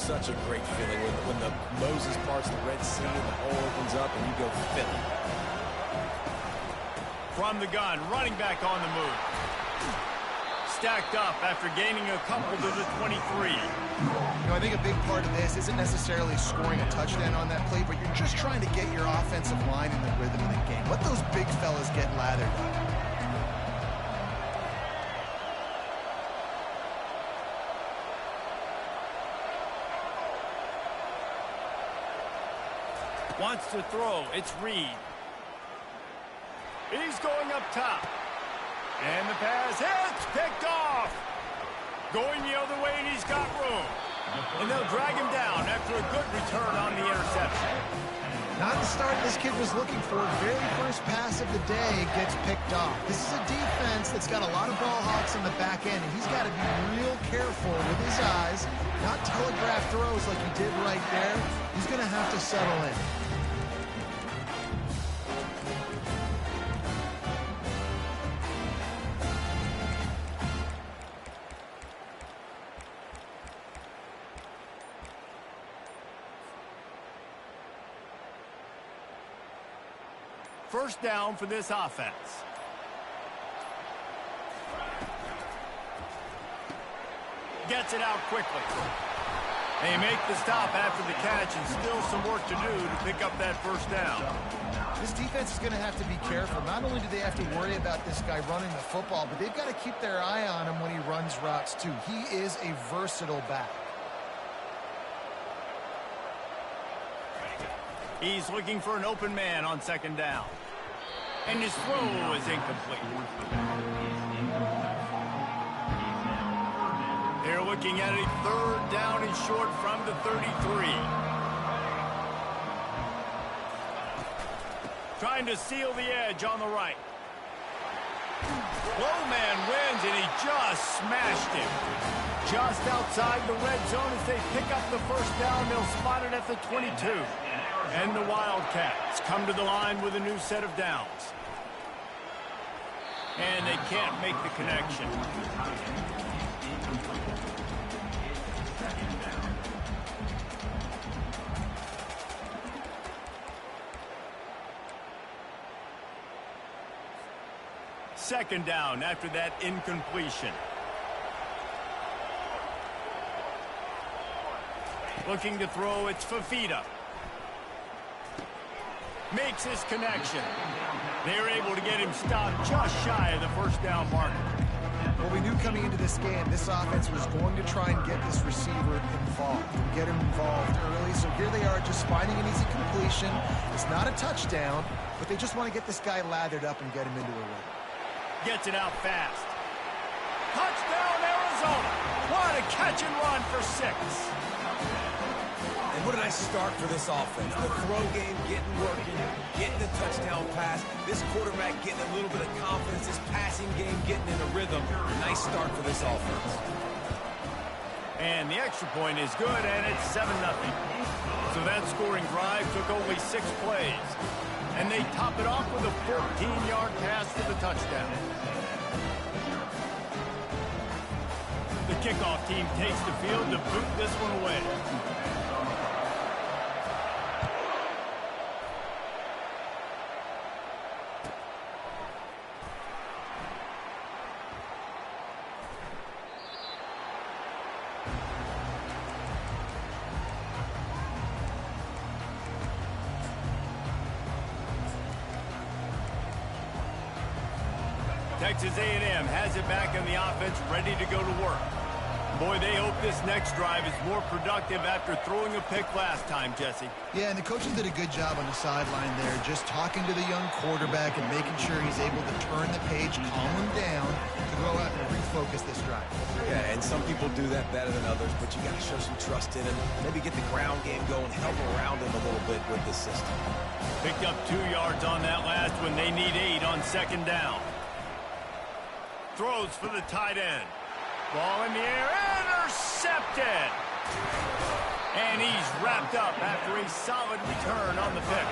such a great feeling when the Moses parts the Red Sea and the hole opens up and you go Philly. From the gun, running back on the move. Stacked up after gaining a couple to the 23. You know, I think a big part of this isn't necessarily scoring a touchdown on that play, but you're just trying to get your offensive line in the rhythm of the game. Let those big fellas get lathered up. Wants to throw. It's Reed. He's going up top. And the pass hits. Picked off. Going the other way, and he's got room. And they'll drag him down after a good return on the interception. Not the start this kid was looking for. Very first pass of the day gets picked off. This is a defense that's got a lot of ball hawks on the back end, and he's got to be real careful with his eyes, not telegraph throws like he did right there. He's going to have to settle in. First down for this offense. Gets it out quickly. They make the stop after the catch, and still some work to do to pick up that first down. This defense is going to have to be careful. Not only do they have to worry about this guy running the football, but they've got to keep their eye on him when he runs routes too. He is a versatile back. He's looking for an open man on second down. And his throw is incomplete. They're looking at a third down and short from the 33. Trying to seal the edge on the right. Low man wins, and he just smashed him. Just outside the red zone as they pick up the first down. They'll spot it at the 22. And the Wildcats come to the line with a new set of downs. And they can't make the connection. Second down after that incompletion. Looking to throw, it's Fafita. Makes his connection. They're able to get him stopped just shy of the first down marker. Well, we knew coming into this game, this offense was going to try and get this receiver involved, get him involved early. So here they are just finding an easy completion. It's not a touchdown, but they just want to get this guy lathered up and get him into a rhythm. Gets it out fast. Touchdown, Arizona. What a catch and run for 6. And what a nice start for this offense. The throw game getting working, getting the touchdown pass. This quarterback getting a little bit of confidence. This passing game getting in a rhythm. Nice start for this offense. And the extra point is good, and it's 7-0. So that scoring drive took only 6 plays. And they top it off with a 14-yard pass for the touchdown. The kickoff team takes the field to boot this one away. Texas A&M has it back in the offense, ready to go to work. Boy, they hope this next drive is more productive after throwing a pick last time, Jesse. Yeah, and the coaches did a good job on the sideline there, just talking to the young quarterback and making sure he's able to turn the page, calm him down, to go out and refocus this drive. Yeah, and some people do that better than others, but you got to show some trust in him. Maybe get the ground game going, help around him a little bit with this system. Picked up 2 yards on that last one. They need 8 on second down. Throws for the tight end. Ball in the air, intercepted! And he's wrapped up after a solid return on the pick.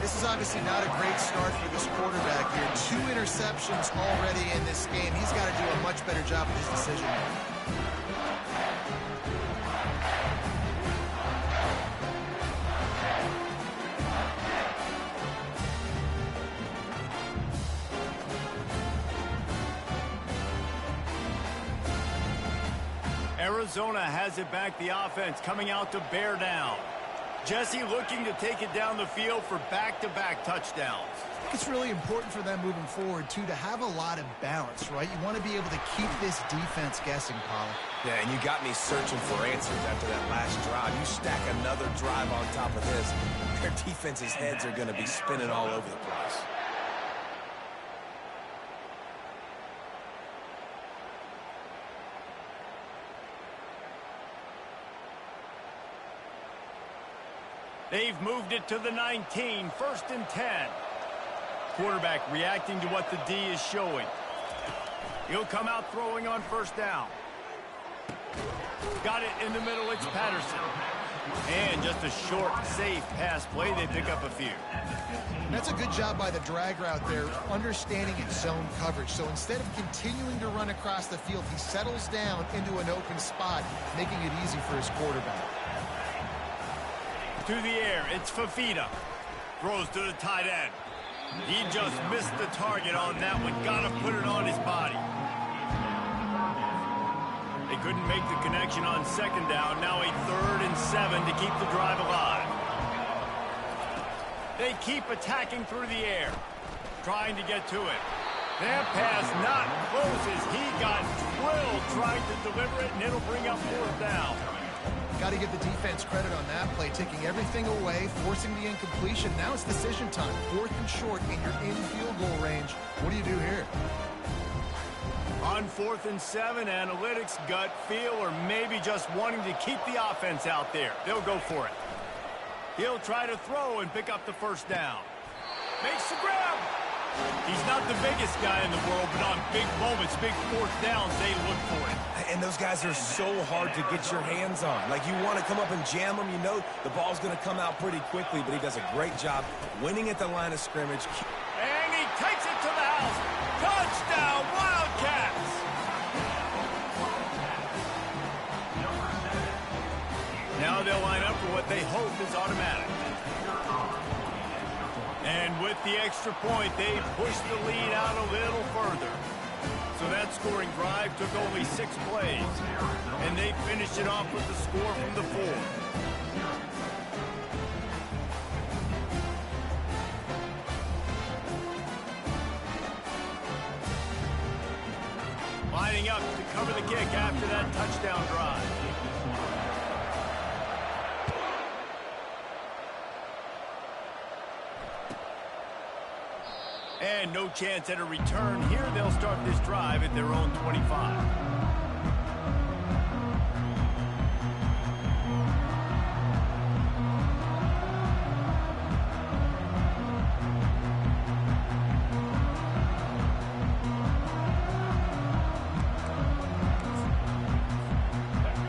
This is obviously not a great start for this quarterback here. 2 interceptions already in this game. He's got to do a much better job with his decision. Arizona has it back, the offense coming out to bear down. Jesse looking to take it down the field for back-to-back touchdowns. I think it's really important for them moving forward, too, to have a lot of balance, right? You want to be able to keep this defense guessing, Pollock. Yeah, and you got me searching for answers after that last drive. You stack another drive on top of this, their defense's heads are going to be spinning all over the place. They've moved it to the 19, 1st and 10. Quarterback reacting to what the D is showing. He'll come out throwing on 1st down. Got it in the middle, it's Patterson. And just a short, safe pass play, they pick up a few. That's a good job by the drag route there, understanding its zone coverage. So instead of continuing to run across the field, he settles down into an open spot, making it easy for his quarterback. To the air, it's Fafita. Throws to the tight end. He just missed the target on that one. Gotta put it on his body. They couldn't make the connection on 2nd down. Now a 3rd and 7 to keep the drive alive. They keep attacking through the air, trying to get to it. That pass not closes. He got drilled trying to deliver it, and it'll bring up 4th down. Got to give the defense credit on that play, taking everything away, forcing the incompletion. Now it's decision time. 4th and short, and you're in field goal range. What do you do here? On 4th and 7, analytics, gut feel, or maybe just wanting to keep the offense out there. They'll go for it. He'll try to throw and pick up the 1st down. Makes the grab. He's not the biggest guy in the world, but on big moments, big 4th downs, they look for it. And those guys are so hard to get your hands on. Like, you want to come up and jam them, you know the ball's going to come out pretty quickly, but he does a great job winning at the line of scrimmage. And he takes it to the house. Touchdown, Wildcats! Now they'll line up for what they hope is automatic. And with the extra point, they push the lead out a little further. So that scoring drive took only 6 plays. And they finished it off with the score from the 4. Lining up to cover the kick after that touchdown drive. And no chance at a return here. They'll start this drive at their own 25.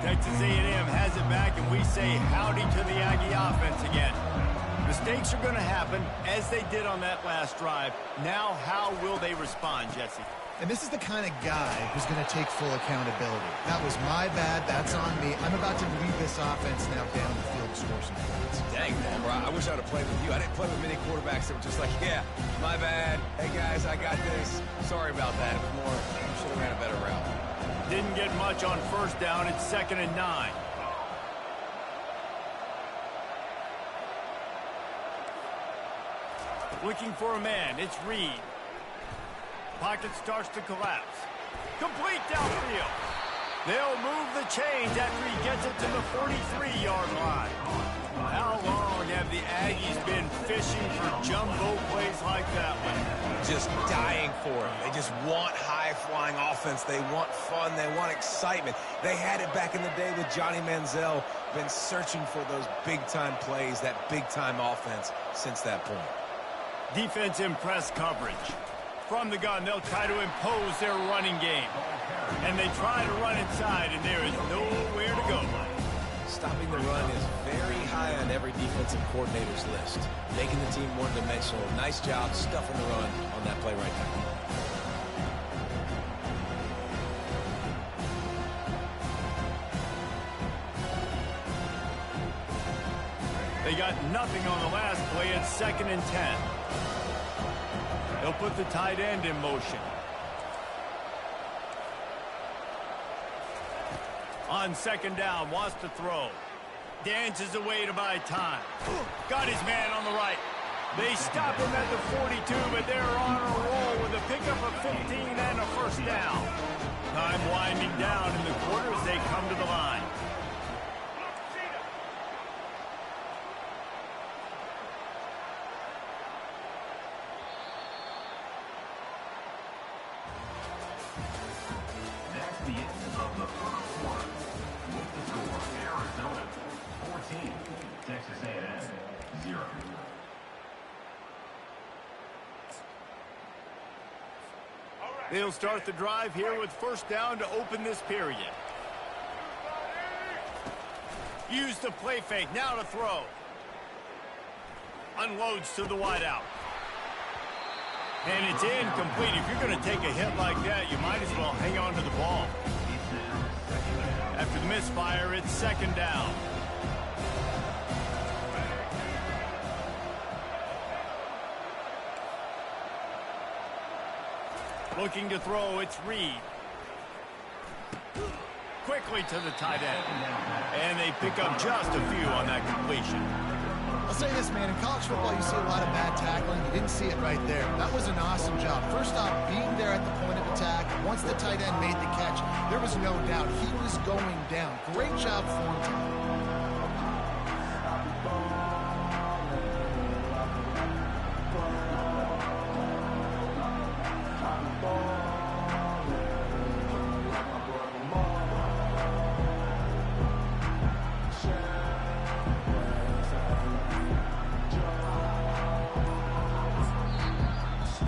Texas A&M has it back, and we say howdy to the Aggie offense again. Mistakes are going to happen, as they did on that last drive. Now, how will they respond, Jesse? And this is the kind of guy who's going to take full accountability. That was my bad. That's on me. I'm about to lead this offense now down the field to score some points. Dang, Barbara, I wish I would have played with you. I didn't play with many quarterbacks that were just like, yeah, my bad. Hey, guys, I got this. Sorry about that. It was more, I should have ran a better route. Didn't get much on 1st down. It's 2nd and 9. Looking for a man, it's Reed. Pocket starts to collapse. Complete downfield. They'll move the chains after he gets it to the 43-yard line. How long have the Aggies been fishing for jumbo plays like that one? Just dying for it. They just want high-flying offense. They want fun. They want excitement. They had it back in the day with Johnny Manziel. Been searching for those big-time plays, that big-time offense since that point. Defense in press coverage. From the gun, they'll try to impose their running game. And they try to run inside, and there is nowhere to go. Stopping the run is very high on every defensive coordinator's list. Making the team one-dimensional. Nice job stuffing the run on that play right there. They got nothing on the last play. It's 2nd and 10. They'll put the tight end in motion. On second down, wants to throw. Dances away to buy time. Got his man on the right. They stop him at the 42, but they're on a roll with a pickup of 15 and a first down. Time winding down in the quarter as they come to the line. That's the end of the first quarter. With the score, Arizona 14, Texas A&M 0. They'll start the drive here with first down to open this period. Use the play fake, now to throw. Unloads to the wideout. And it's incomplete. If you're going to take a hit like that, you might as well hang on to the ball. After the misfire, it's second down. Looking to throw, it's Reed. Quickly to the tight end. And they pick up just a few on that completion. I'll say this, man. In college football, you see a lot of bad tackling. You didn't see it right there. That was an awesome job. First off, being there at the point of attack. Once the tight end made the catch, there was no doubt he was going down. Great job for him tonight.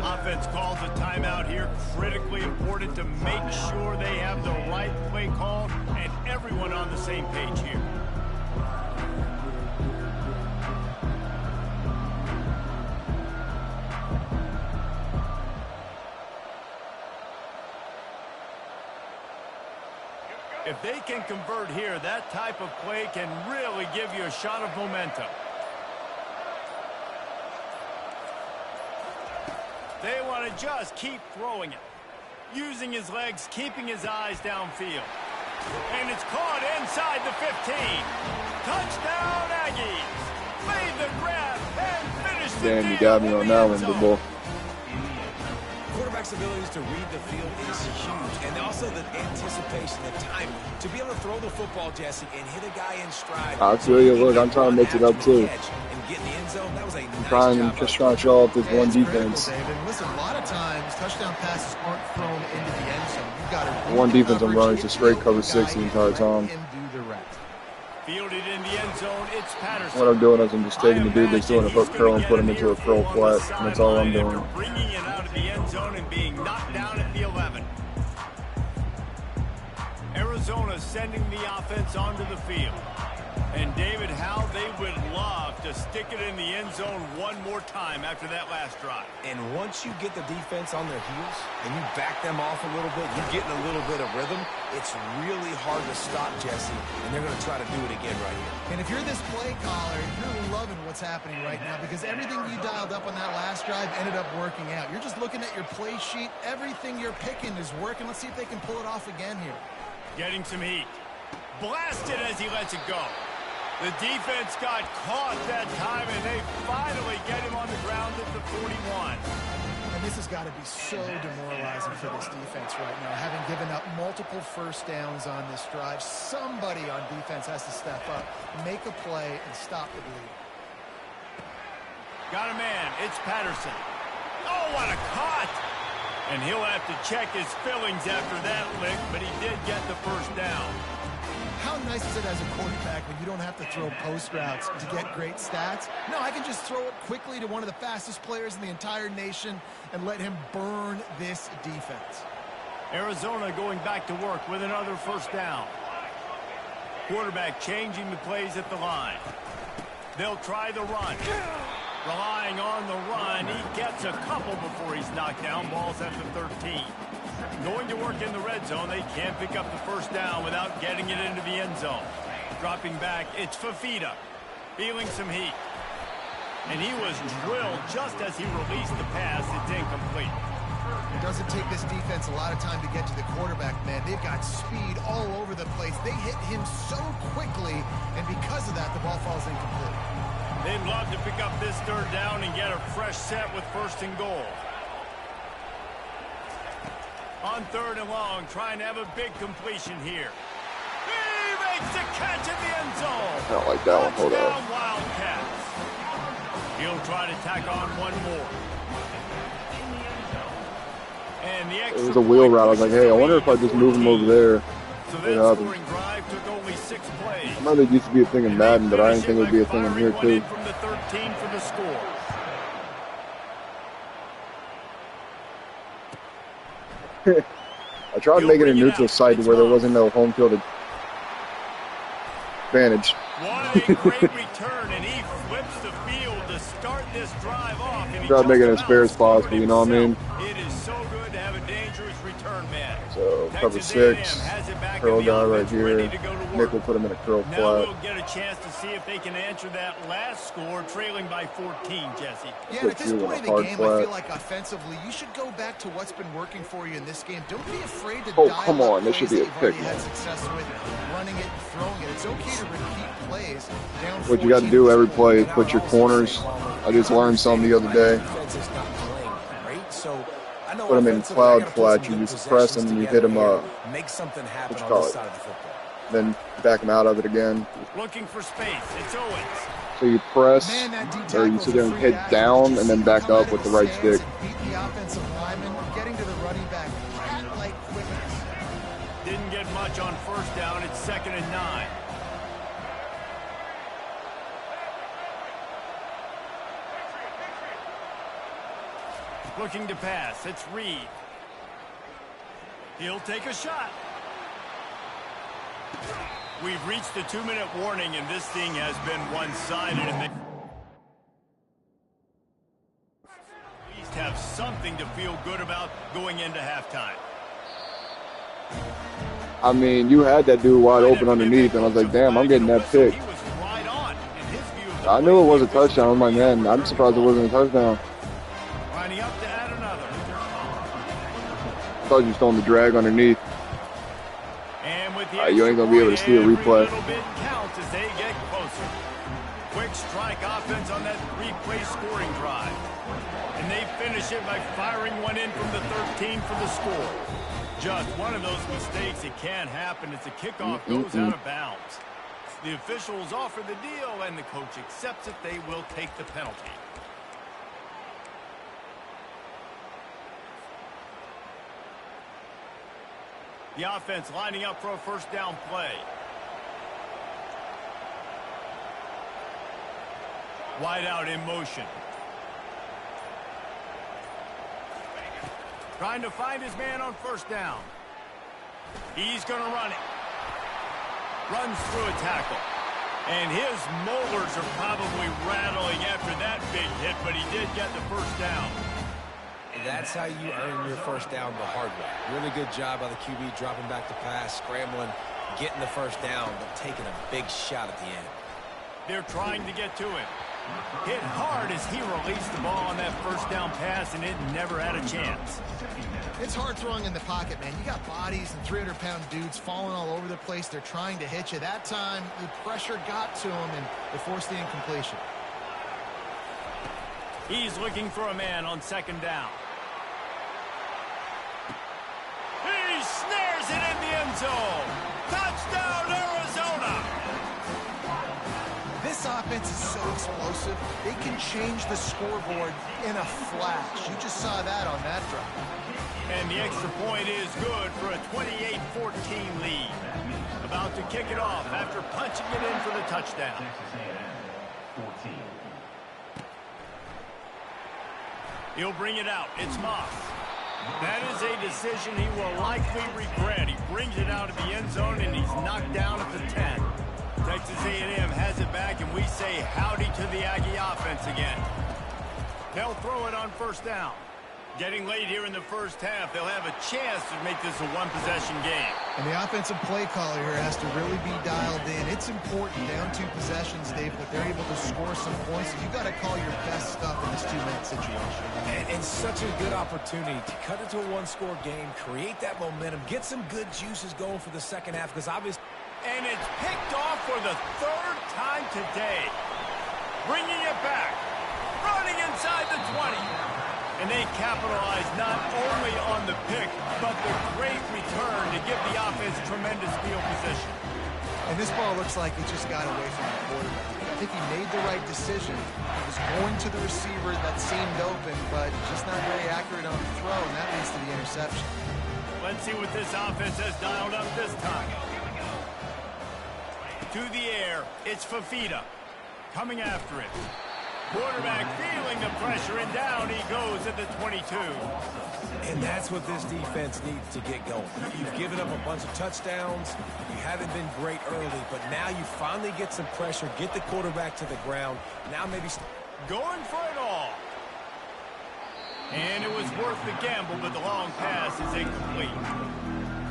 Offense calls a timeout here. Critically important to make sure they have the right play called and everyone on the same page here. If they can convert here, that type of play can really give you a shot of momentum. They want to just keep throwing it. Using his legs, keeping his eyes downfield. And it's caught inside the 15. Touchdown, Aggies. Made the grab and finished the deal. Damn, you got me on that one, big boy. Quarterback's abilities to read the field is huge, and also the anticipation, the time to be able to throw the football, Jesse, and hit a guy in stride. I feel you. Look, I'm trying to mix it up too. And get in the end zone. That was a nice I'm just trying to show off this one defense. David. Listen, a lot of times touchdown passes aren't thrown into the end zone. You've got to One defense I'm running to straight cover 6 the entire time. Fielded in the end zone, it's Patterson. What I'm doing is I'm just taking the dude that's doing a hook curl and put him into a curl flat, and that's all I'm doing. Bringing it out of the end zone and being knocked down at the 11. Arizona sending the offense onto the field. And David, how they would love to stick it in the end zone one more time after that last drive. And once you get the defense on their heels and you back them off a little bit, you're getting a little bit of rhythm, it's really hard to stop, Jesse, and they're going to try to do it again right here. And if you're this play caller, you're loving what's happening right now because everything you dialed up on that last drive ended up working out. You're just looking at your play sheet. Everything you're picking is working. Let's see if they can pull it off again here. Getting some heat. Blasted as he lets it go. The defense got caught that time, and they finally get him on the ground at the 41. And this has got to be so demoralizing for this defense right now, having given up multiple first downs on this drive. Somebody on defense has to step up, make a play, and stop the bleed. Got a man. It's Patterson. Oh, what a cut! And he'll have to check his fillings after that lick, but he did get the first down. How nice is it as a quarterback when you don't have to throw post routes to get great stats? No, I can just throw it quickly to one of the fastest players in the entire nation and let him burn this defense. Arizona going back to work with another first down. Quarterback changing the plays at the line. They'll try the run. Relying on the run, he gets a couple before he's knocked down. Ball's at the 13. Going to work in the red zone. They can't pick up the first down without getting it into the end zone. Dropping back, it's Fafita. Feeling some heat. And he was drilled just as he released the pass. It's incomplete. It doesn't take this defense a lot of time to get to the quarterback, man. They've got speed all over the place. They hit him so quickly, and because of that, the ball falls incomplete. They'd love to pick up this third down and get a fresh set with 1st and goal. On 3rd and long, trying to have a big completion here. He makes the catch in the end zone. I don't like that one. Hold Touchdown, up. Wildcats. He'll try to tack on one more. And the It was a wheel route. I was like, hey, I wonder if I just move him over there. So It that happens. scoring drive took only 6 plays. I remember it used to be a thing in Madden, but I didn't think it would be a thing in here, too. From the 13 for the score. I tried making a neutral site where there wasn't no home field advantage. What a great return, and he flips the field to start this drive off. And he Tried making it just as fair as about possible, you know what I mean? It is so good to have a dangerous return man. So, cover Texas 6, A&M has it back curl in the guy right offense, ready here. to go to work. Nick will put him in a curl Now flat. we'll get a chance to see if they can answer that last score, trailing by 14, Jesse. Yeah, and at this you in point a in the hard game, flat. I feel like offensively, you should go back to what's been working for you in this game. Don't be afraid to Oh, dial come up on. This should plays be a that you've pick, already had man. success with, running it and throwing it. It's okay to repeat plays down What you got to 14 do every at this play point. is put your corners. I just learned something the other day. Put them in cloud flat. You just press them and you hit them up. Make something happen What you on call this it? side of the football. Then back them out of it again. Looking for space. It's Owens. So you press, Man, that D or you tackle's sit there a and free hit action. down Did you and then see back him come up out of with the his right stance stick. and beat the offensive lineman, getting to the running back, cat-like quickness. Didn't get much on 1st down. It's 2nd and 9. Looking to pass. It's Reed. He'll take a shot. We've reached the 2-minute warning, and this thing has been one-sided. And they at least have something to feel good about going into halftime. I mean, you had that dude wide open underneath, and I was like, damn, I'm getting that pick. He was right on in his view of the I knew it was a touchdown. I'm like, man, I'm surprised it wasn't a touchdown. Lining up to add another. I thought you was throwing the drag underneath. And with the You ain't gonna be able to see a every replay. little bit counts as they get closer. Quick strike offense on that 3-play scoring drive. And they finish it by firing one in from the 13 for the score. Just one of those mistakes that can happen as the kickoff goes out of bounds. The officials offer the deal, and the coach accepts it. They will take the penalty. The offense lining up for a 1st down play. Wide out in motion. Trying to find his man on 1st down. He's going to run it. Runs through a tackle. And his molars are probably rattling after that big hit, but he did get the 1st down. That's how you earn your 1st down the hard way. Really good job by the QB dropping back to pass, scrambling, getting the 1st down, but taking a big shot at the end. They're trying to get to him. Hit hard as he released the ball on that 1st down pass, and it never had a chance. It's hard throwing in the pocket, man. You got bodies and 300-pound dudes falling all over the place. They're trying to hit you. That time, the pressure got to him, and it forced the incompletion. He's looking for a man on 2nd down. He snares it in the end zone. Touchdown, Arizona. This offense is so explosive, they can change the scoreboard in a flash. You just saw that on that drive. And the extra point is good for a 28-14 lead. About to kick it off after punching it in for the touchdown. Texas A&M, 14. He'll bring it out. It's Moss. That is a decision he will likely regret. He brings it out of the end zone, and he's knocked down at the 10. Texas A&M has it back, and we say howdy to the Aggie offense again. They'll throw it on 1st down. Getting late here in the first half, they'll have a chance to make this a one-possession game. And the offensive play caller here has to really be dialed in. It's important, down 2 possessions, Dave, that they're able to score some points. You got to call your best stuff in this 2-minute situation. And such a good opportunity to cut into a one-score game, create that momentum, get some good juices going for the second half, because obviously... And it's picked off for the 3rd time today. Bringing it back. Running inside the 20. And they capitalize not only on the pick, but the great return to give the offense tremendous field position. And this ball looks like it just got away from the quarterback. I think he made the right decision. He was going to the receiver that seemed open, but just not very accurate on the throw, and that leads to the interception. Let's see what this offense has dialed up this time. To the air, it's Fafita. Coming after it. Quarterback feeling the pressure, and down he goes at the 22. And that's what this defense needs to get going. You've given up a bunch of touchdowns. You haven't been great early, but now you finally get some pressure, get the quarterback to the ground. Now maybe... Going for it all. And it was worth the gamble, but the long pass is incomplete.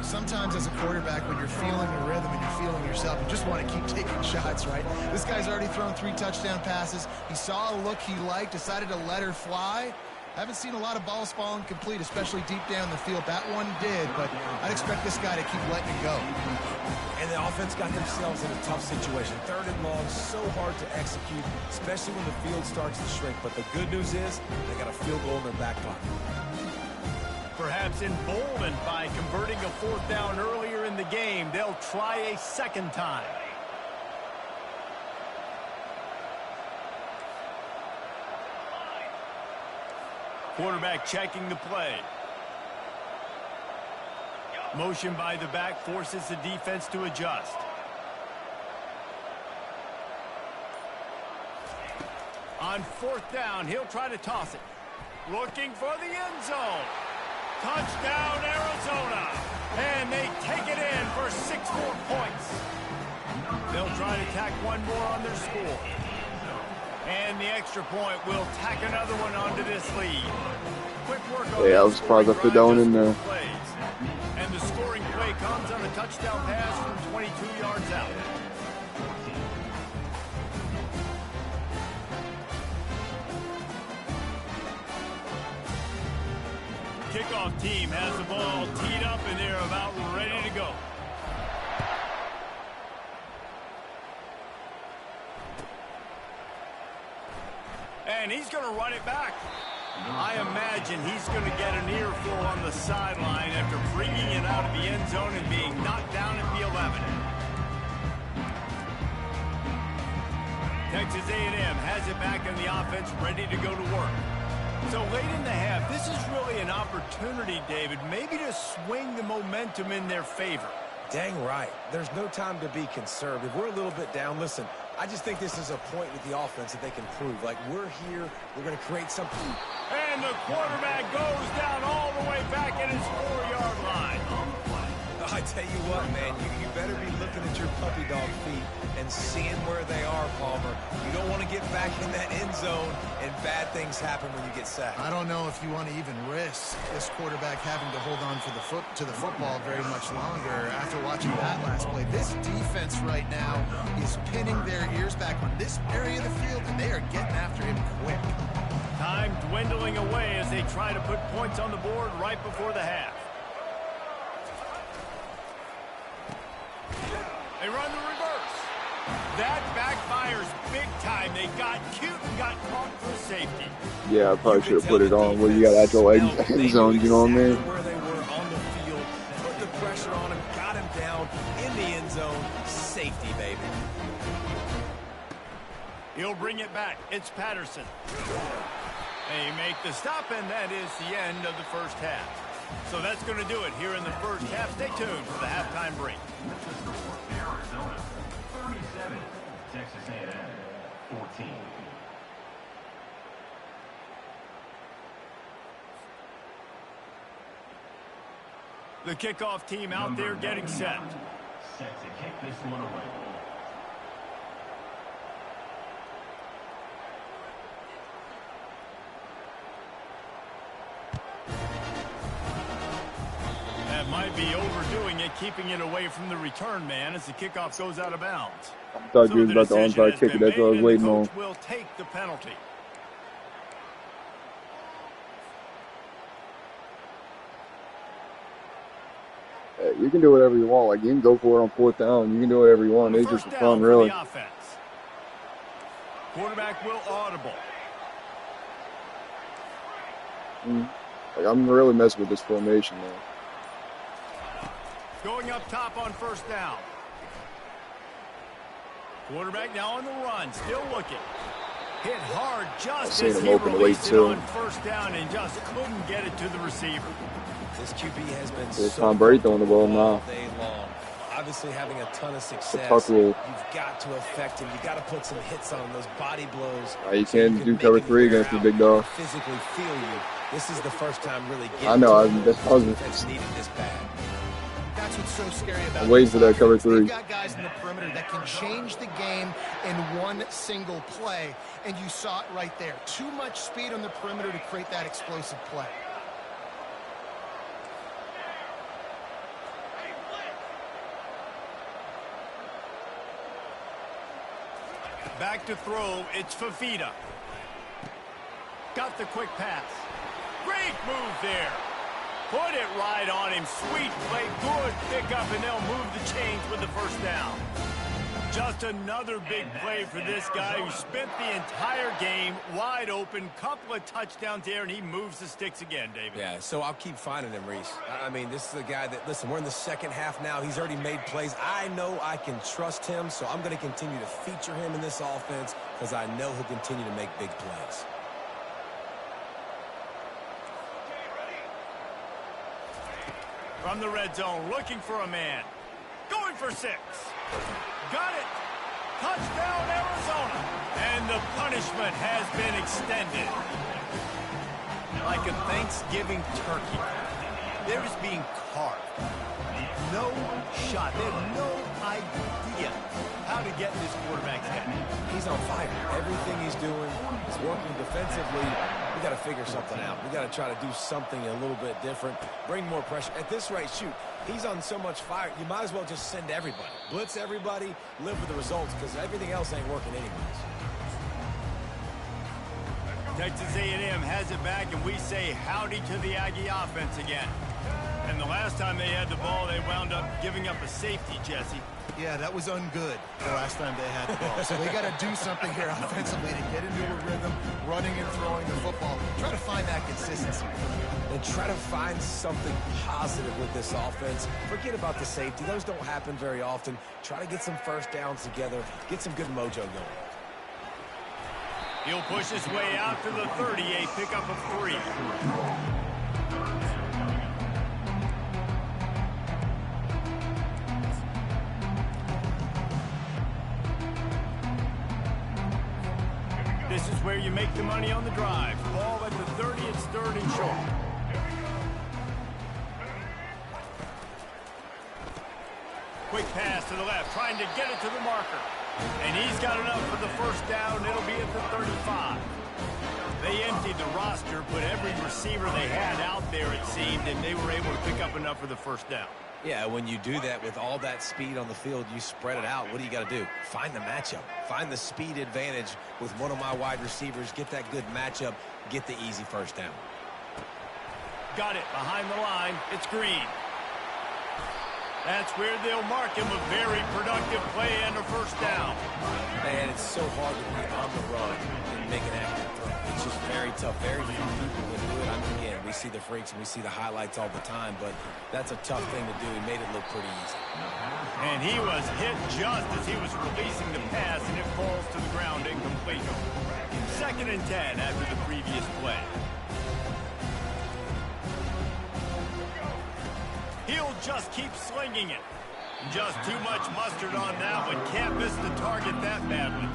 Sometimes as a quarterback, when you're feeling the rhythm and you're feeling yourself, you just want to keep taking shots, right? This guy's already thrown 3 touchdown passes. He saw a look he liked, decided to let her fly. I haven't seen a lot of balls falling complete, especially deep down the field. That one did, but I'd expect this guy to keep letting it go. And the offense got themselves in a tough situation. 3rd and long, so hard to execute, especially when the field starts to shrink. But the good news is they got a field goal in their back pocket. Perhaps emboldened by converting a 4th down earlier in the game, they'll try a 2nd time. Quarterback checking the play. Motion by the back forces the defense to adjust. On 4th down, he'll try to toss it. Looking for the end zone. Touchdown, Arizona. And they take it in for 6 more points. They'll try to tack one more on their score. And the extra point will tack another one onto this lead. Quick work on I was surprised I put that one in there. And the scoring play comes on a touchdown pass from 22 yards out. Kickoff team has the ball teed up, and they're about ready to go. And he's going to run it back. I imagine he's going to get an earful on the sideline after bringing it out of the end zone and being knocked down at the 11. Texas A&M has it back in the offense, ready to go to work. So late in the half, this is really an opportunity, David, maybe to swing the momentum in their favor. Dang right. There's no time to be conservative. We're a little bit down. Listen, I just think this is a point with the offense that they can prove. Like, we're here. We're going to create something. And the quarterback goes down all the way back at his 4-yard line. I tell you what, man, you better be looking at your puppy dog feet and seeing where they are, Palmer. You don't want to get back in that end zone and bad things happen when you get sacked. I don't know if you want to even risk this quarterback having to hold on for to the football very much longer after watching that last play. This defense right now is pinning their ears back on this area of the field, and they are getting after him quick. Time dwindling away as they try to put points on the board right before the half. They run the reverse. That backfires big time. They got cute and got caught for safety. Yeah, I probably should have put it on where you got actual end zone, you know what I mean? Where they were on the field, put the pressure on him, got him down in the end zone. Safety, baby. He'll bring it back. It's Patterson. They make the stop, and that is the end of the first half. So that's going to do it here in the first half. Stay tuned for the halftime break. Arizona 37, Texas A&M 14. The kickoff team out there getting set. Set to kick this one away. might be overdoing it, keeping it away from the return man as the kickoff goes out of bounds. I thought you was about to onside kick it. That's what I was waiting on. Will take the penalty. Hey, you can do whatever you want. Like, you can go for it on 4th down. You can do whatever you want. It's just for fun, really. Quarterback will audible. Like, I'm really messing with this formation now. Going up top on 1st down. Quarterback now on the run, still looking. Hit hard just as he released it on 1st down and just couldn't get it to the receiver. This QB has been so Tom Brady throwing the ball now. Day long. Obviously having a ton of success. You've got to affect him. You got to put some hits on him, those body blows. You can't do cover 3 against the big dog. Physically feel you. This is the first time really getting I know. defense needed this bad. That's what's so scary about it. Ways for that cover 3. You've got guys in the perimeter that can change the game in one single play, and you saw it right there. Too much speed on the perimeter to create that explosive play. Back to throw, it's Fafita. Got the quick pass. Great move there. Put it right on him. Sweet play, good pickup, and they'll move the chains with the 1st down. Just another big play for this guy who spent the entire game wide open. Couple of touchdowns there, and he moves the sticks again, David. Yeah, so I'll keep finding him, Reese. I mean, this is a guy that, listen, we're in the 2nd half now. He's already made plays. I know I can trust him, so I'm going to continue to feature him in this offense because I know he'll continue to make big plays. From the red zone, looking for a man. Going for 6. Got it. Touchdown, Arizona. And the punishment has been extended. Like a Thanksgiving turkey. They're just being carved. No shot. They have no idea how to get in this quarterback's head. He's on fire. Everything he's doing is working defensively. We got to figure something out. We got to try to do something a little bit different. Bring more pressure. At this rate, shoot, he's on so much fire, you might as well just send everybody. Blitz everybody, live with the results, because everything else ain't working anyways. Texas A&M has it back, and we say howdy to the Aggie offense again. And the last time they had the ball, they wound up giving up a safety, Jesse. Yeah, that was ungood the last time they had the ball. So they got to do something here offensively to get into a rhythm, running and throwing the football. Try to find that consistency. And try to find something positive with this offense. Forget about the safety. Those don't happen very often. Try to get some 1st downs together. Get some good mojo going. He'll push his way out to the 30, a pickup of 3. This is where you make the money on the drive. Ball at the 30, it's 3rd and short. Quick pass to the left, trying to get it to the marker. And he's got enough for the 1st down. It'll be at the 35. They emptied the roster, put every receiver they had out there, it seemed, and they were able to pick up enough for the 1st down. Yeah, when you do that with all that speed on the field, you spread it out. What do you got to do? Find the matchup. Find the speed advantage with one of my wide receivers. Get that good matchup. Get the easy 1st down. Got it behind the line. It's Green. That's where they'll mark him. A very productive play and a 1st down. Man, it's so hard to be on the run and make an accurate throw. It's just very tough. Very few people can do it. I mean, again, we see the freaks and we see the highlights all the time, but that's a tough thing to do. He made it look pretty easy. And he was hit just as he was releasing the pass, and it falls to the ground incomplete. 2nd and 10 after the previous play. He'll just keep slinging it. Just too much mustard on that one. Can't miss the target that badly.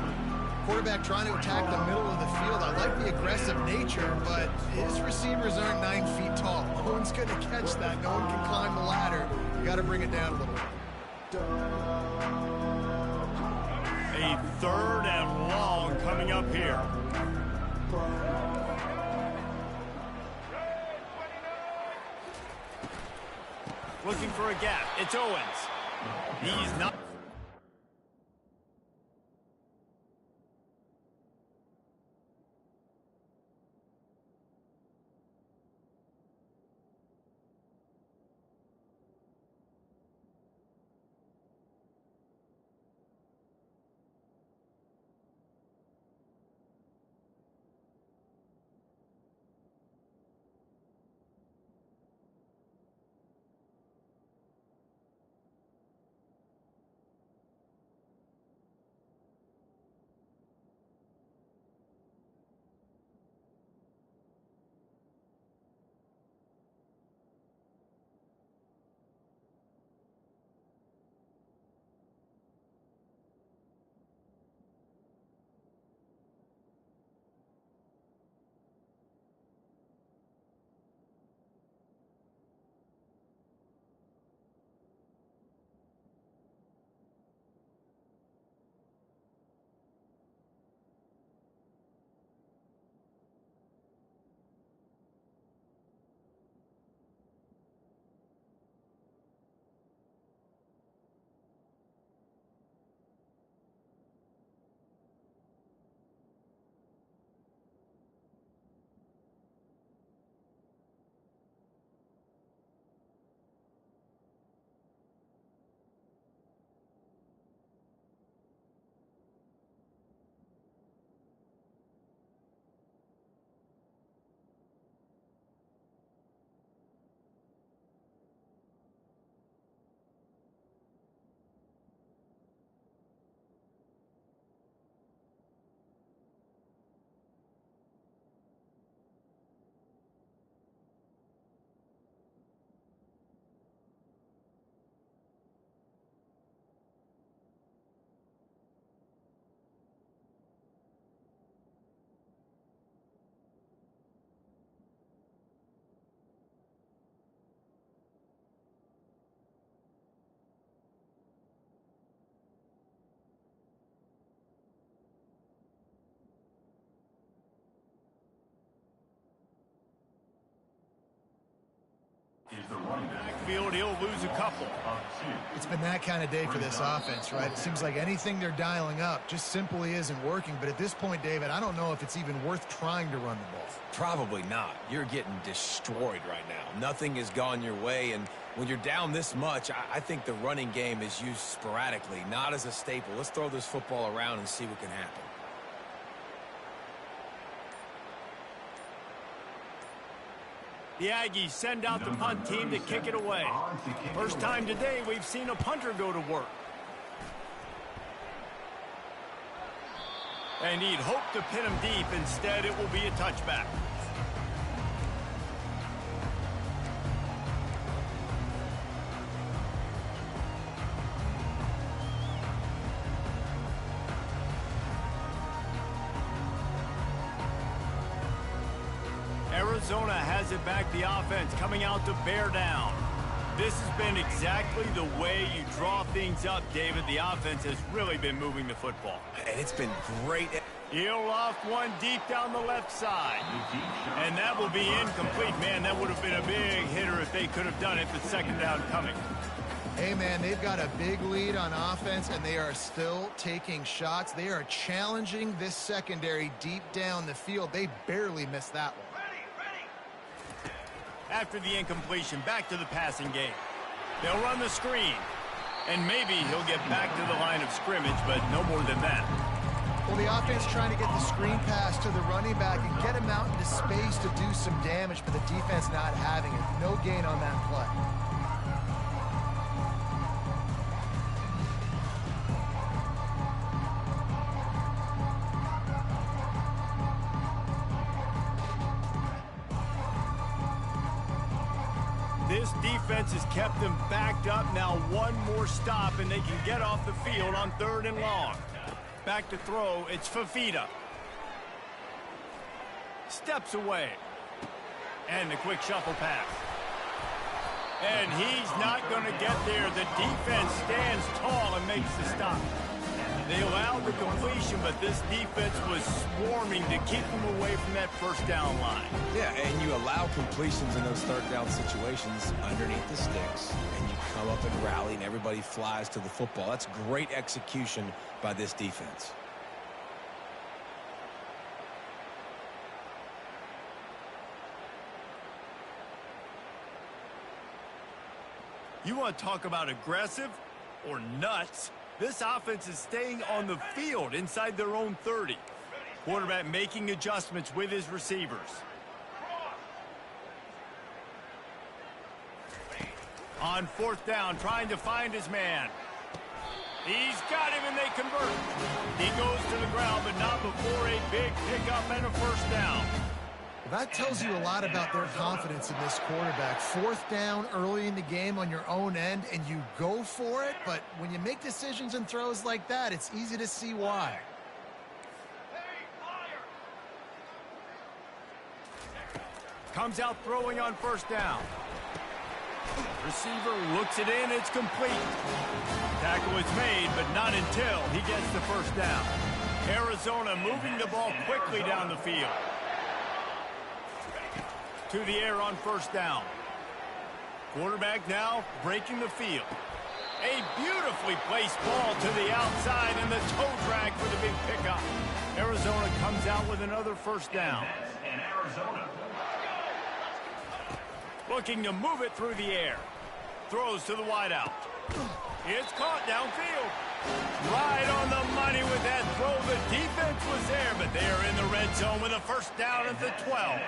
Quarterback trying to attack the middle of the field. I like the aggressive nature, but his receivers aren't 9 feet tall. No one's going to catch that. No one can climb the ladder. You got to bring it down a little bit. A 3rd and long coming up here. looking for a gap. It's Owens. He's not. Backfield, he'll lose a couple. It's been that kind of day for this offense, right? It seems like anything they're dialing up just simply isn't working. But at this point, David, I don't know if it's even worth trying to run the ball. Probably not. You're getting destroyed right now. Nothing has gone your way, and when you're down this much, I think the running game is used sporadically, not as a staple. Let's throw this football around and see what can happen. The Aggies send out the punt team to kick it away. First time today we've seen a punter go to work. And he'd hoped to pin him deep. Instead, it will be a touchback. Arizona has it back, the offense coming out to bear down. This has been exactly the way you draw things up, David. The offense has really been moving the football. And it's been great. He'll loft one deep down the left side. And that will be incomplete. Man, that would have been a big hitter if they could have done it, but second down coming. Hey, man, they've got a big lead on offense, and they are still taking shots. They are challenging this secondary deep down the field. They barely missed that one. After the incompletion, back to the passing game. They'll run the screen. And maybe he'll get back to the line of scrimmage, but no more than that. Well, the offense trying to get the screen pass to the running back and get him out into space to do some damage, but the defense not having it. No gain on that play. This defense has kept them backed up. Now one more stop, and they can get off the field on 3rd and long. Back to throw, it's Fafita. Steps away. And the quick shuffle pass. And he's not going to get there. The defense stands tall and makes the stop. They allowed the completion, but this defense was swarming to keep them away from that first down line. Yeah, and you allow completions in those third down situations underneath the sticks, and you come up and rally, and everybody flies to the football. That's great execution by this defense. You want to talk about aggressive or nuts? This offense is staying on the field inside their own 30. Quarterback making adjustments with his receivers. On fourth down, trying to find his man. He's got him, and they convert. He goes to the ground, but not before a big pickup and a first down. That tells you a lot about their confidence in this quarterback. Fourth down early in the game on your own end, and you go for it, but when you make decisions and throws like that, it's easy to see why. Comes out throwing on first down. Receiver looks it in, it's complete. Tackle is made, but not until he gets the first down. Arizona moving the ball quickly down the field. To the air on first down. Quarterback now breaking the field. A beautifully placed ball to the outside, and the toe drag for the big pickup. Arizona comes out with another first down. And Arizona. Looking to move it through the air. Throws to the wideout. It's caught downfield. Right on the money with that throw. The defense was there, but they are in the red zone with a first down at the 12.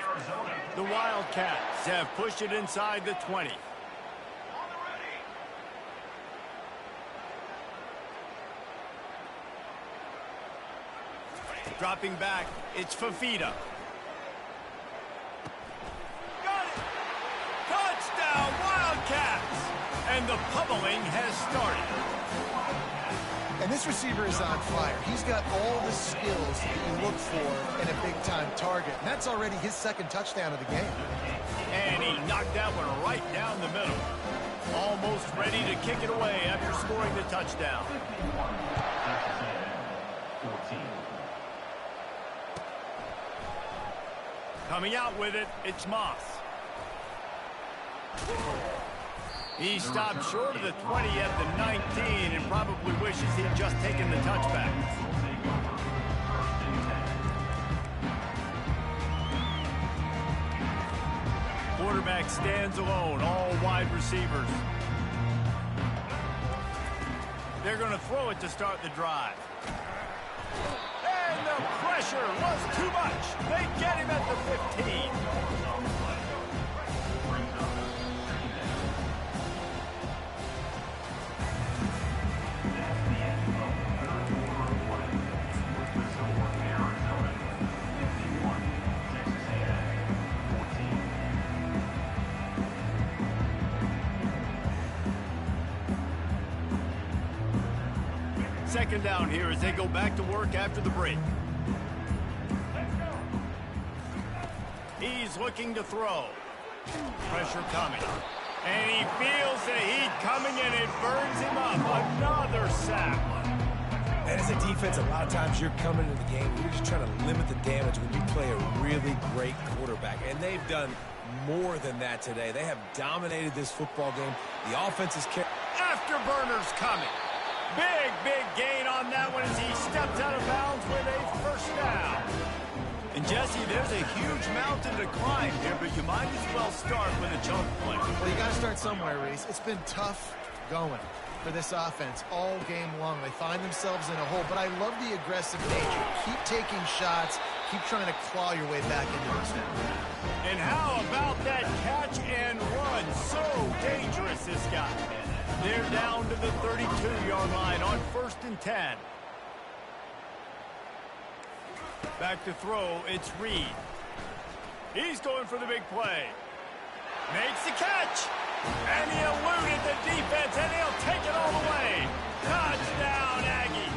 The Wildcats have pushed it inside the 20. Dropping back, it's Fafita. Got it! Touchdown, Wildcats! And the pummeling has started. And this receiver is on fire. He's got all the skills that you look for in a big-time target. And that's already his second touchdown of the game. And he knocked that one right down the middle. Almost ready to kick it away after scoring the touchdown. 14. Coming out with it, it's Moss. He stopped short of the 20 at the 19 and probably wishes he had just taken the touchback. Quarterback stands alone, all wide receivers. They're going to throw it to start the drive. And the pressure was too much. They get him at the 15. Second down here as they go back to work after the break. He's looking to throw. Pressure coming. And he feels the heat coming, and it burns him up. Another sack. And as a defense, a lot of times you're coming into the game, you're just trying to limit the damage when you play a really great quarterback. And they've done more than that today. They have dominated this football game. The offense is Afterburners coming. Big gain on that one as he steps out of bounds with a first down. And Jesse, there's a huge mountain to climb here, but you might as well start with a chunk play. Well, you got to start somewhere, Reese. It's been tough going for this offense all game long. They find themselves in a hole, but I love the aggressive nature. Keep taking shots. Keep trying to claw your way back into this thing. And how about that catch and run? So dangerous, this guy. They're down to the 32-yard line on 1st and 10. Back to throw, it's Reed. He's going for the big play. Makes the catch. And he eluded the defense, and he'll take it all the way. Touchdown, Aggie.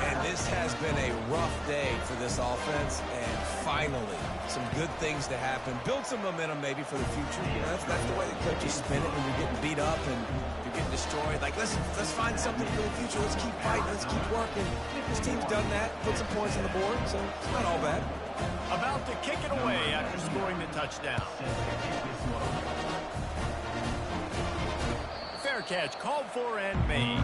And This has been a rough day for this offense, and finally, some good things to happen. Build some momentum maybe for the future. You know, that's the way the coaches spin it when you're getting beat up and you're getting destroyed. Like, let's find something for the future. Let's keep fighting. Let's keep working. This team's done that, put some points on the board, so it's not all bad. About to kick it away after scoring the touchdown. Fair catch called for and made.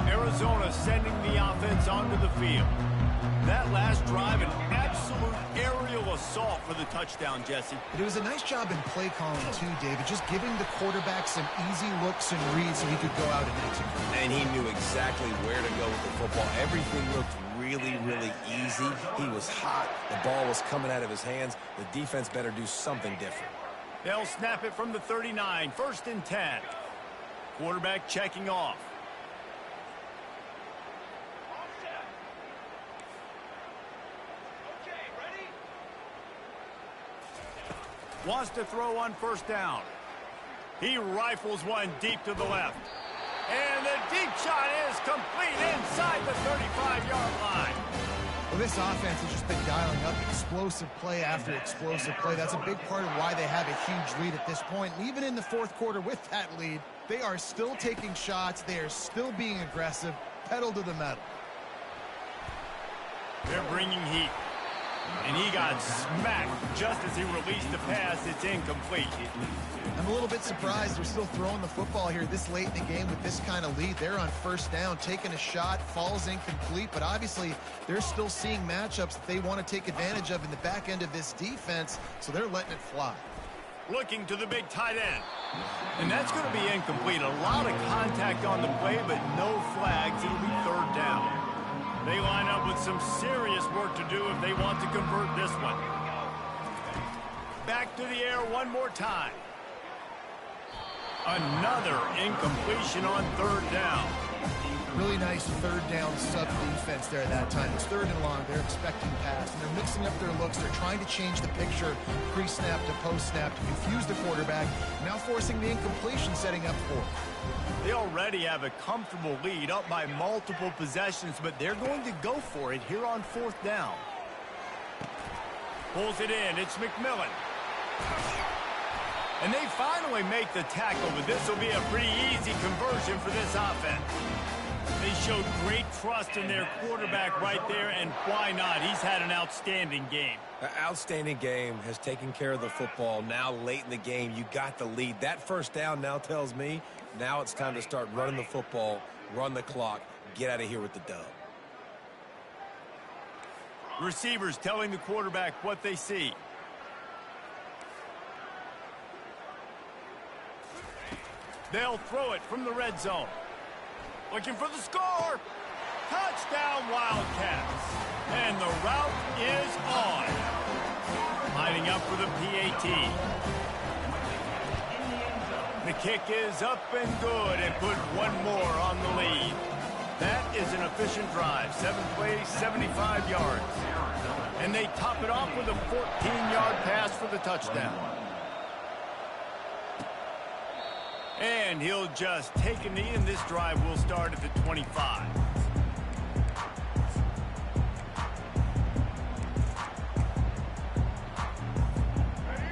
Arizona sending the offense onto the field. That last drive, an absolute aerial assault for the touchdown, Jesse. It was a nice job in play calling, too, David, just giving the quarterback some easy looks and reads so he could go out and execute. And he knew exactly where to go with the football. Everything looked really, really easy. He was hot. The ball was coming out of his hands. The defense better do something different. They'll snap it from the 39, 1st and 10. Quarterback checking off. Wants to throw on 1st down. He rifles one deep to the left. And the deep shot is complete inside the 35-yard line. Well, this offense has just been dialing up explosive play after explosive play. That's a big part of why they have a huge lead at this point. And even in the 4th quarter with that lead, they are still taking shots. They are still being aggressive, pedal to the metal. They're bringing heat. And he got smacked just as he released the pass. It's incomplete. I'm a little bit surprised they're still throwing the football here this late in the game with this kind of lead. They're on 1st down, taking a shot, falls incomplete, but obviously they're still seeing matchups that they want to take advantage of in the back end of this defense, so they're letting it fly. Looking to the big tight end. And that's going to be incomplete. A lot of contact on the play, but no flags. It'll be 3rd down. They line up with some serious work to do if they want to convert this one. Back to the air one more time. Another incompletion on 3rd down. Really nice 3rd down sub defense there at that time. It's 3rd and long. They're expecting pass, and they're mixing up their looks. They're trying to change the picture pre-snap to post-snap to confuse the quarterback, now forcing the incompletion, setting up 4th. They already have a comfortable lead up by multiple possessions, but they're going to go for it here on 4th down. Pulls it in. It's McMillan. And they finally make the tackle, but this will be a pretty easy conversion for this offense. They showed great trust in their quarterback right there, and why not? He's had an outstanding game. An outstanding game, has taken care of the football. Now late in the game, you got the lead. That 1st down now tells me now it's time to start running the football, run the clock, get out of here with the dub. Receivers telling the quarterback what they see. They'll throw it from the red zone. Looking for the score. Touchdown, Wildcats. And the route is on. Lining up for the PAT. The kick is up and good and put one more on the lead. That is an efficient drive. 7 plays, 75 yards. And they top it off with a 14-yard pass for the touchdown. And he'll just take a knee, and this drive will start at the 25.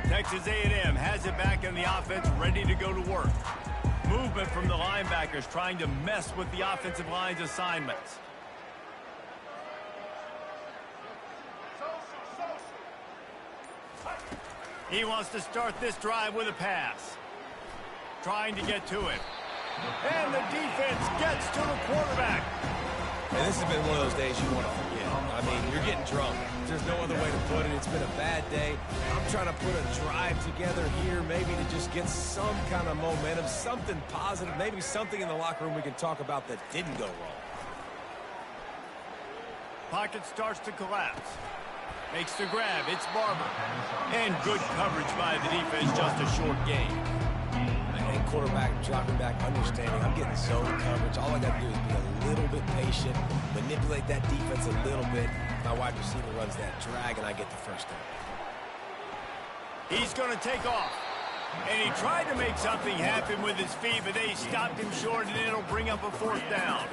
Texas A&M has it back in the offense, ready to go to work. Movement from the linebackers trying to mess with the offensive line's assignments. He wants to start this drive with a pass. Trying to get to it. And the defense gets to the quarterback. And this has been one of those days you want to forget. I mean, you're getting drunk. There's no other way to put it. It's been a bad day. I'm trying to put a drive together here, maybe to just get some kind of momentum, something positive, maybe something in the locker room we can talk about that didn't go wrong. Pocket starts to collapse. Makes the grab. It's Barber. And good coverage by the defense, just a short gain. And quarterback dropping back, understanding I'm getting zone coverage. All I got to do is be a little bit patient, manipulate that defense a little bit. My wide receiver runs that drag, and I get the 1st down. He's going to take off. And he tried to make something happen with his feet, but they stopped him short, and it'll bring up a 4th down.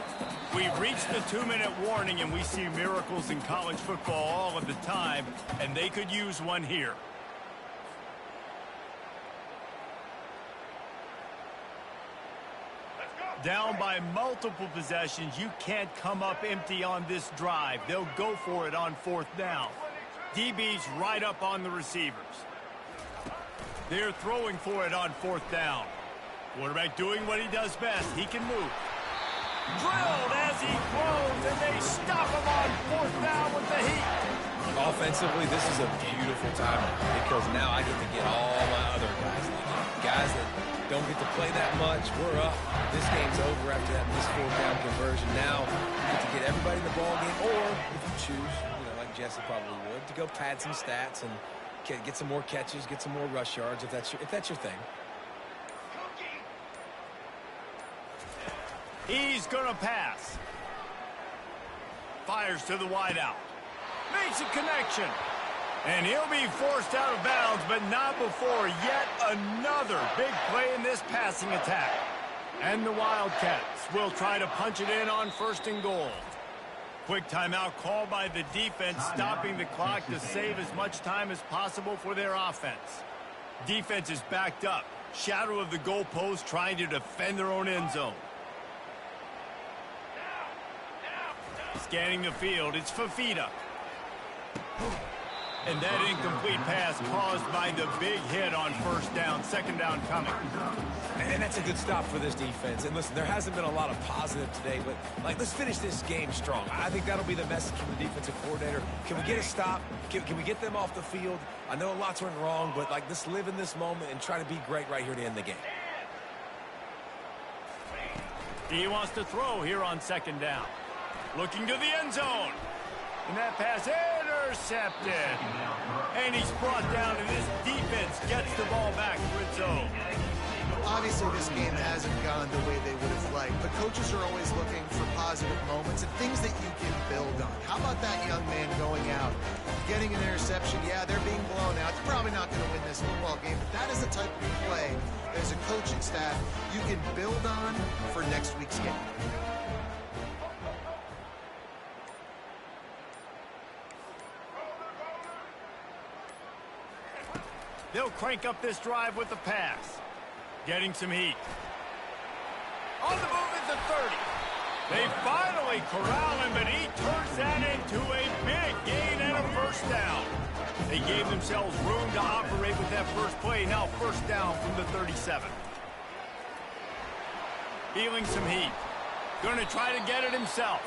We've reached the 2-minute warning, and we see miracles in college football all of the time, and they could use one here. Down by multiple possessions, you can't come up empty on this drive. They'll go for it on 4th down. DB's right up on the receivers. They're throwing for it on 4th down. Quarterback doing what he does best. He can move. Drilled as he throws, and they stop him on 4th down with the heat. Offensively, this is a beautiful time because now I get to get all my other guys in the game. Guys that don't get to play that much. We're up. This game's over after that missed 4th down conversion. Now you get to get everybody in the ball game, or if you choose, like Jesse probably would, to go pad some stats and get some more catches, get some more rush yards if that's your thing. He's going to pass. Fires to the wideout. Makes a connection. And he'll be forced out of bounds, but not before yet another big play in this passing attack. And the Wildcats will try to punch it in on 1st and goal. Quick timeout called by the defense, stopping the clock to save as much time as possible for their offense. Defense is backed up. Shadow of the goalpost, trying to defend their own end zone. Scanning the field, it's Fafita. And that incomplete pass caused by the big hit on 1st down, 2nd down coming. And that's a good stop for this defense. And listen, there hasn't been a lot of positive today, but let's finish this game strong. I think that'll be the message from the defensive coordinator. Can we get a stop? Can we get them off the field? I know lots went wrong, but let's live in this moment and try to be great right here to end the game. He wants to throw here on 2nd down. Looking to the end zone. And that pass intercepted. And he's brought down, and this defense gets the ball back to its own. Obviously, this game hasn't gone the way they would have liked, but coaches are always looking for positive moments and things that you can build on. How about that young man going out, getting an interception? Yeah, they're being blown out. They're probably not going to win this football game, but that is the type of play as a coaching staff you can build on for next week's game. They'll crank up this drive with the pass. Getting some heat. On the move at the 30. They finally corral him, but he turns that into a big gain and a 1st down. They gave themselves room to operate with that first play. Now 1st down from the 37. Feeling some heat. Going to try to get it himself.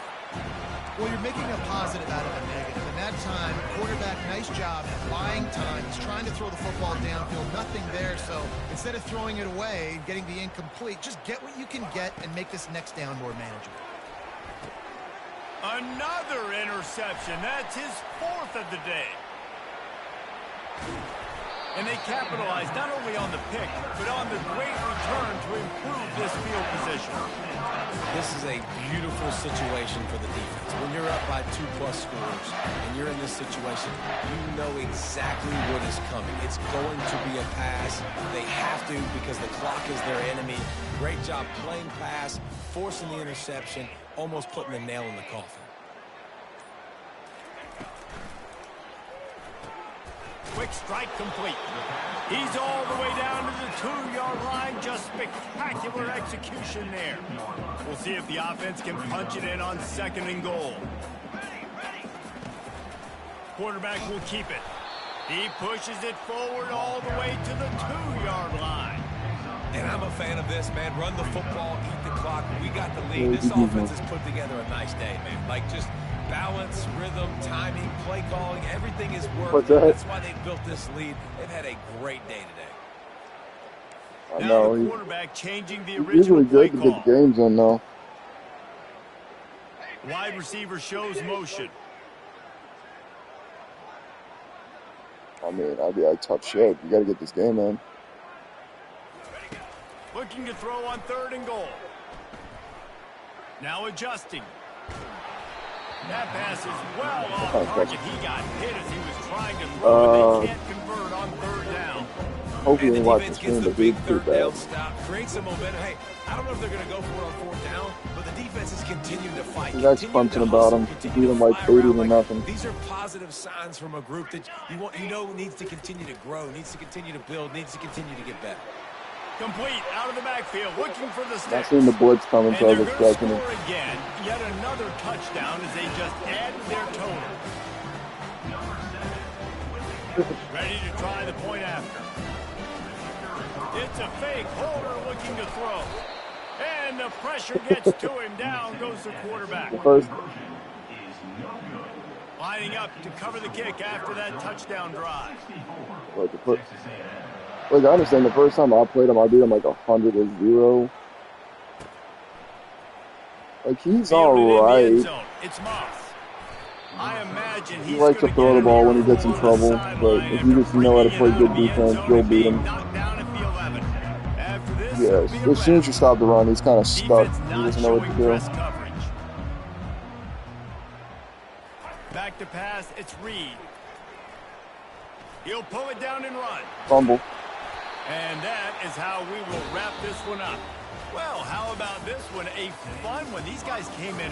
Well, you're making a positive out of a negative. And that time, quarterback, nice job, buying time. He's trying to throw the football downfield, nothing there. So instead of throwing it away, getting the incomplete, just get what you can get and make this next down more manageable. Another interception. That's his 4th of the day. And they capitalized not only on the pick, but on the great return to improve this field position. This is a beautiful situation for the defense. When you're up by 2+ scores and you're in this situation, you know exactly what is coming. It's going to be a pass. They have to because the clock is their enemy. Great job playing pass, forcing the interception, almost putting the nail in the coffin. Quick strike complete. He's all the way down to the 2-yard line. Just spectacular execution there. We'll see if the offense can punch it in on 2nd and goal. Quarterback will keep it. He pushes it forward all the way to the 2-yard line. And I'm a fan of this, man. Run the football, eat the clock. We got the lead. This offense has put together a nice day, man. Just balance, rhythm, timing, play calling, everything is working. That's why they built this lead. They've had a great day today. I know. The quarterback changing the original usually play good to call. get games in now. Wide receiver shows motion. I mean, I'd be like, tough shit. You got to get this game in. Looking to throw on 3rd and goal. Now adjusting. That pass is well off target. He got hit as he was trying to throw, but they can't convert on 3rd down. Hopefully And you the watch the defense gets stream, the but big he's too third down bad. stop, creates some momentum. Hey, I don't know if they're going to go for it on fourth down, but the defense is continuing to fight. His ex-punching about him. He beat him like 80 to nothing. These are positive signs from a group that you know needs to continue to grow, needs to continue to build, needs to continue to get better. Complete out of the backfield, looking for the I sticks. seen the blitz coming, And so I they're was going to expecting it. score again. Yet another touchdown as they just add to their total. Ready to try the point after. It's a fake. Holder looking to throw. And the pressure gets to him. Down goes the quarterback. The first, Lining up to cover the kick after that touchdown drive. like I understand the first time I played him, I beat him like 100-0. Like he's all right. It's Moss. I imagine He likes to throw the ball when he gets in trouble, but if you just know how to play good defense, you'll beat him. Yes, as soon as you stop the run, he's kind of stuck. He doesn't know what to do. Back to pass, it's Reed. He'll pull it down and run. Fumble. And that is how we will wrap this one up. Well, how about this one? A fun one. These guys came in